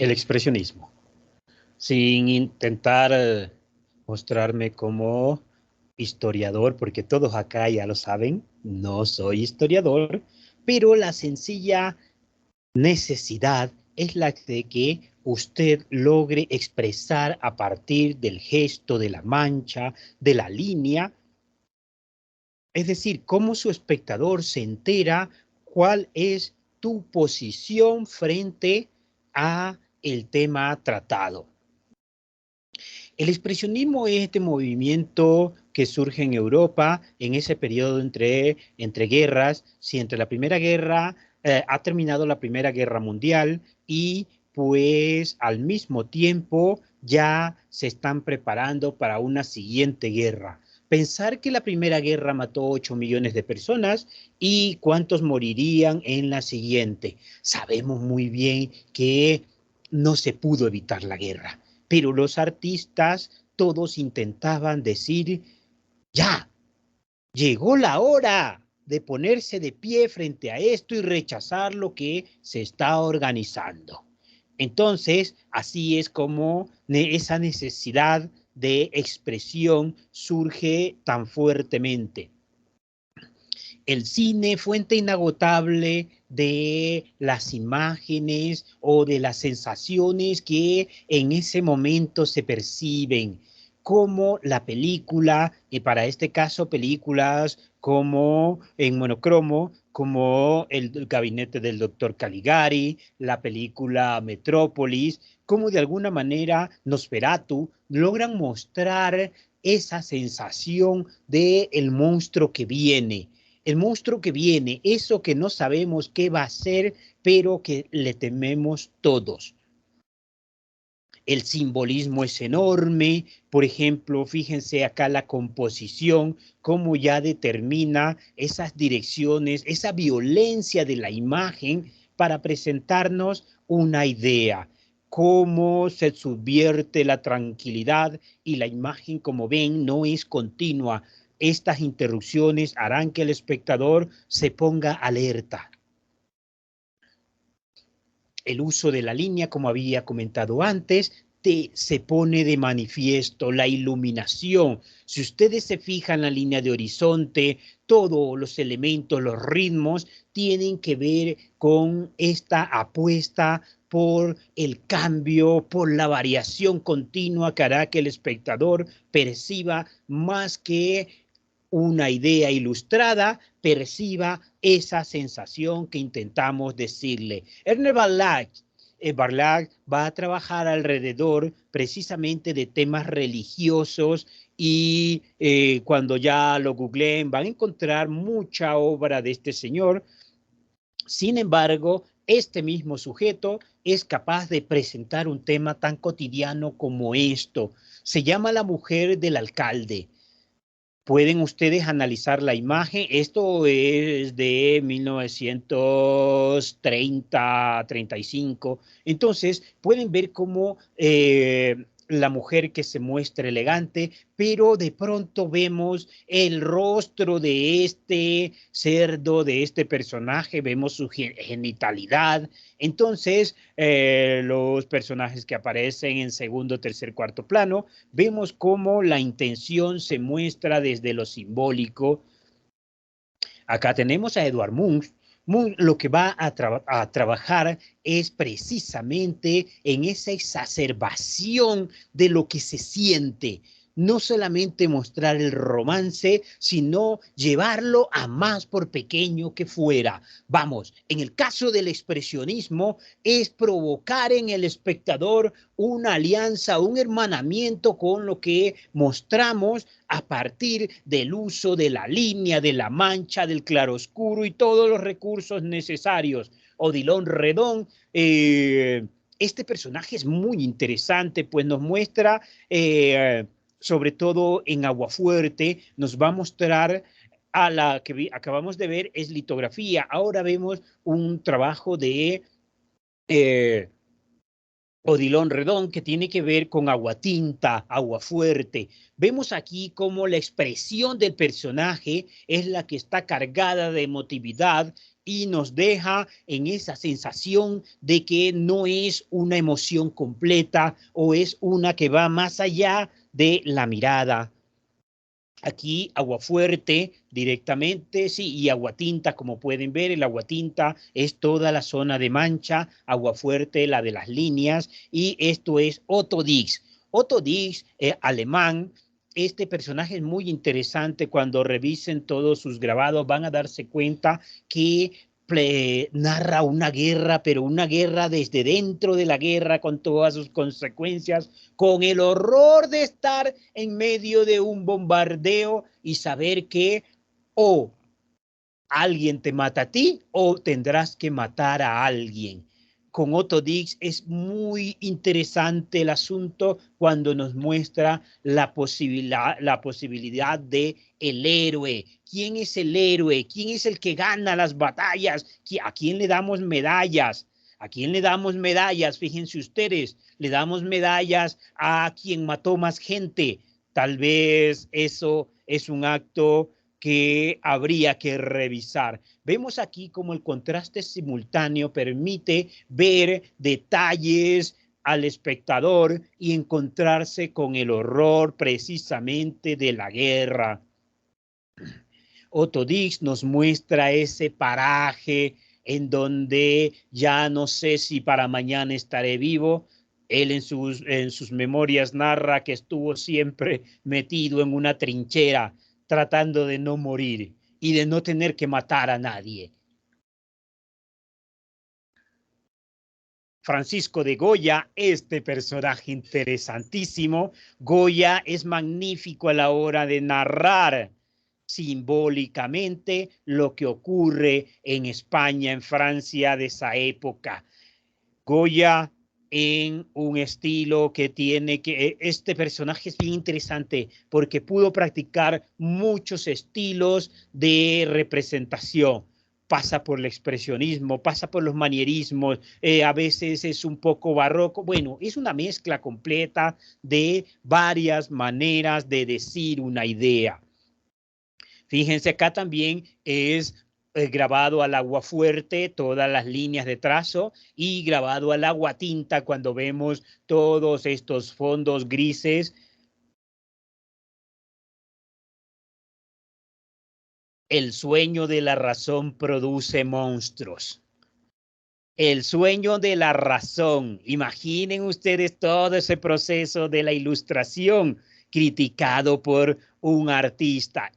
El expresionismo, sin intentar mostrarme como historiador, porque todos acá ya lo saben, no soy historiador, pero la sencilla necesidad es la de que usted logre expresar a partir del gesto, de la mancha, de la línea, es decir, cómo su espectador se entera cuál es tu posición frente a el tema tratado. El expresionismo es este movimiento que surge en Europa en ese periodo entre guerras, si entre la Primera Guerra, ha terminado la Primera Guerra Mundial y pues al mismo tiempo ya se están preparando para una siguiente guerra. Pensar que la Primera Guerra mató 8 millones de personas y cuántos morirían en la siguiente. Sabemos muy bien que no se pudo evitar la guerra, pero los artistas todos intentaban decir, ya, llegó la hora de ponerse de pie frente a esto y rechazar lo que se está organizando. Entonces, así es como esa necesidad de expresión surge tan fuertemente. El cine, fuente inagotable de las imágenes o de las sensaciones que en ese momento se perciben, como la película, y para este caso películas como en monocromo, como el gabinete del doctor Caligari, la película Metrópolis, como de alguna manera Nosferatu logran mostrar esa sensación de el monstruo que viene. El monstruo que viene, eso que no sabemos qué va a ser, pero que le tememos todos. El simbolismo es enorme. Por ejemplo, fíjense acá la composición, cómo ya determina esas direcciones, esa violencia de la imagen para presentarnos una idea. Cómo se subvierte la tranquilidad y la imagen, como ven, no es continua. Estas interrupciones harán que el espectador se ponga alerta. El uso de la línea, como había comentado antes, se pone de manifiesto la iluminación. Si ustedes se fijan en la línea de horizonte, todos los elementos, los ritmos, tienen que ver con esta apuesta por el cambio, por la variación continua que hará que el espectador perciba más que una idea ilustrada, perciba esa sensación que intentamos decirle. Ernest Barlach va a trabajar alrededor precisamente de temas religiosos y cuando ya lo googleen van a encontrar mucha obra de este señor. Sin embargo, este mismo sujeto es capaz de presentar un tema tan cotidiano como esto. Se llama La mujer del alcalde. Pueden ustedes analizar la imagen. Esto es de 1930, 35. Entonces, pueden ver cómo la mujer que se muestra elegante, pero de pronto vemos el rostro de este cerdo, de este personaje, vemos su genitalidad. Entonces, los personajes que aparecen en segundo, tercer, cuarto plano, vemos cómo la intención se muestra desde lo simbólico. Acá tenemos a Edvard Munch. Munch lo que va a trabajar es precisamente en esa exacerbación de lo que se siente. No solamente mostrar el romance, sino llevarlo a más por pequeño que fuera. Vamos, en el caso del expresionismo, es provocar en el espectador una alianza, un hermanamiento con lo que mostramos a partir del uso de la línea, de la mancha, del claroscuro y todos los recursos necesarios. Odilon Redón, este personaje es muy interesante, pues nos muestra, sobre todo en Aguafuerte, nos va a mostrar a la que acabamos de ver, es litografía. Ahora vemos un trabajo de Odilon Redón, que tiene que ver con Aguatinta, Aguafuerte. Vemos aquí cómo la expresión del personaje es la que está cargada de emotividad y nos deja en esa sensación de que no es una emoción completa o es una que va más allá de la mirada. Aquí Aguafuerte directamente, sí, y Aguatinta, como pueden ver, el Aguatinta es toda la zona de Mancha, Aguafuerte la de las líneas, y esto es Otto Dix. Otto Dix, alemán, este personaje es muy interesante. Cuando revisen todos sus grabados van a darse cuenta que narra una guerra, pero una guerra desde dentro de la guerra con todas sus consecuencias, con el horror de estar en medio de un bombardeo y saber que o alguien te mata a ti o tendrás que matar a alguien. Con Otto Dix es muy interesante el asunto cuando nos muestra la posibilidad de el héroe. ¿Quién es el héroe? ¿Quién es el que gana las batallas? ¿A quién le damos medallas? ¿A quién le damos medallas? Fíjense ustedes, le damos medallas a quien mató más gente. Tal vez eso es un acto que habría que revisar. Vemos aquí cómo el contraste simultáneo permite ver detalles al espectador y encontrarse con el horror precisamente de la guerra. Otto Dix nos muestra ese paraje en donde ya no sé si para mañana estaré vivo. Él en sus memorias narra que estuvo siempre metido en una trinchera tratando de no morir y de no tener que matar a nadie. Francisco de Goya, este personaje interesantísimo. Goya es magnífico a la hora de narrar simbólicamente lo que ocurre en España, en Francia de esa época. Goya en un estilo que tiene que... Este personaje es bien interesante porque pudo practicar muchos estilos de representación. Pasa por el expresionismo, pasa por los manierismos, a veces es un poco barroco. Bueno, es una mezcla completa de varias maneras de decir una idea. Fíjense, acá también es grabado al agua fuerte, todas las líneas de trazo, y grabado al agua tinta cuando vemos todos estos fondos grises. El sueño de la razón produce monstruos. El sueño de la razón. Imaginen ustedes todo ese proceso de la ilustración criticado por un artista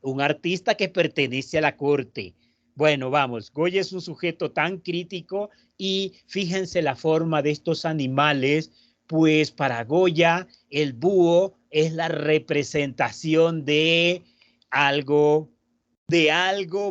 que pertenece a la corte. Bueno, vamos, Goya es un sujeto tan crítico y fíjense la forma de estos animales, pues para Goya el búho es la representación de algo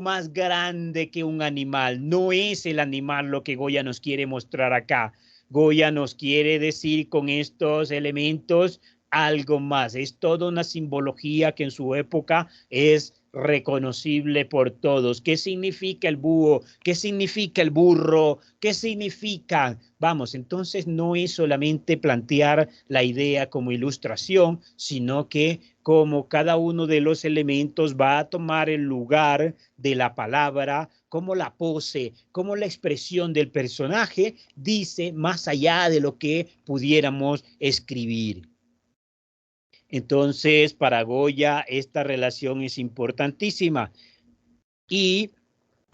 más grande que un animal. No es el animal lo que Goya nos quiere mostrar acá. Goya nos quiere decir con estos elementos algo más. Es toda una simbología que en su época es reconocible por todos. ¿Qué significa el búho? ¿Qué significa el burro? ¿Qué significa? Vamos, entonces no es solamente plantear la idea como ilustración, sino que como cada uno de los elementos va a tomar el lugar de la palabra, como la pose, como la expresión del personaje dice más allá de lo que pudiéramos escribir. Entonces, para Goya esta relación es importantísima. Y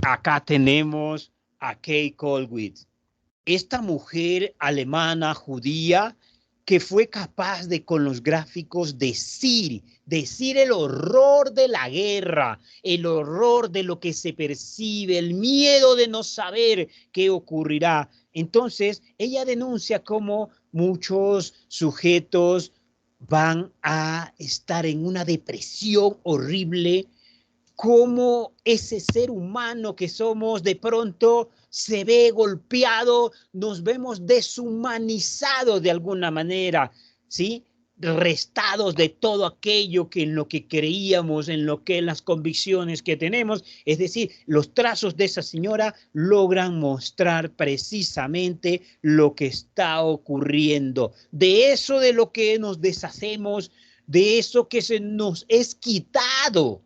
acá tenemos a Kay Kollwitz, esta mujer alemana judía que fue capaz de con los gráficos decir el horror de la guerra, el horror de lo que se percibe, el miedo de no saber qué ocurrirá. Entonces, ella denuncia cómo muchos sujetos van a estar en una depresión horrible, cómo ese ser humano que somos de pronto se ve golpeado, nos vemos deshumanizados de alguna manera, ¿sí? Restados de todo aquello que en lo que creíamos, en lo que las convicciones que tenemos. Es decir, los trazos de esa señora logran mostrar precisamente lo que está ocurriendo. De eso de lo que nos deshacemos, de eso que se nos es quitado.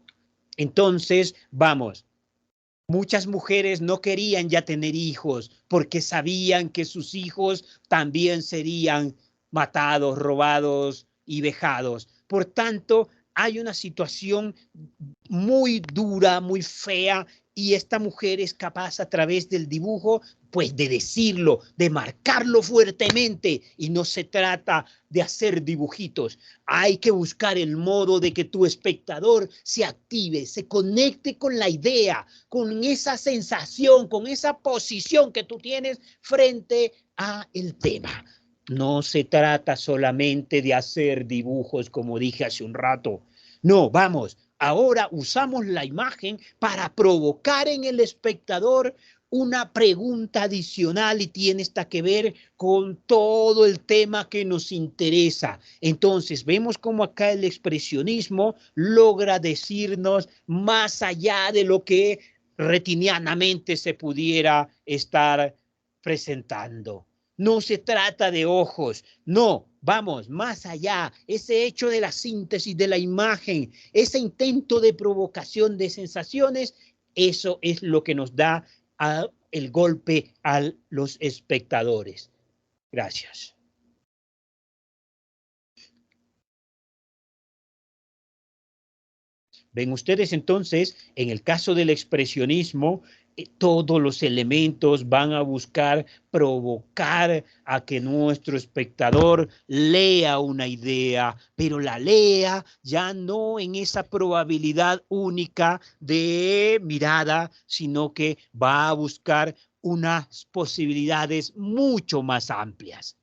Entonces, vamos, Muchas mujeres no querían ya tener hijos porque sabían que sus hijos también serían matados, robados y vejados. Por tanto, hay una situación muy dura, muy fea, y esta mujer es capaz a través del dibujo pues de decirlo, de marcarlo fuertemente, y no se trata de hacer dibujitos. Hay que buscar el modo de que tu espectador se active, se conecte con la idea, con esa sensación, con esa posición que tú tienes frente a el tema. No se trata solamente de hacer dibujos, como dije hace un rato. No, vamos, ahora usamos la imagen para provocar en el espectador una pregunta adicional, y tiene esta que ver con todo el tema que nos interesa. Entonces, vemos cómo acá el expresionismo logra decirnos más allá de lo que retinianamente se pudiera estar presentando. No se trata de ojos, no, vamos, más allá, ese hecho de la síntesis de la imagen, ese intento de provocación de sensaciones, eso es lo que nos da el golpe a los espectadores. Gracias. Ven ustedes entonces, en el caso del expresionismo, todos los elementos van a buscar provocar a que nuestro espectador lea una idea, pero la lea ya no en esa probabilidad única de mirada, sino que va a buscar unas posibilidades mucho más amplias.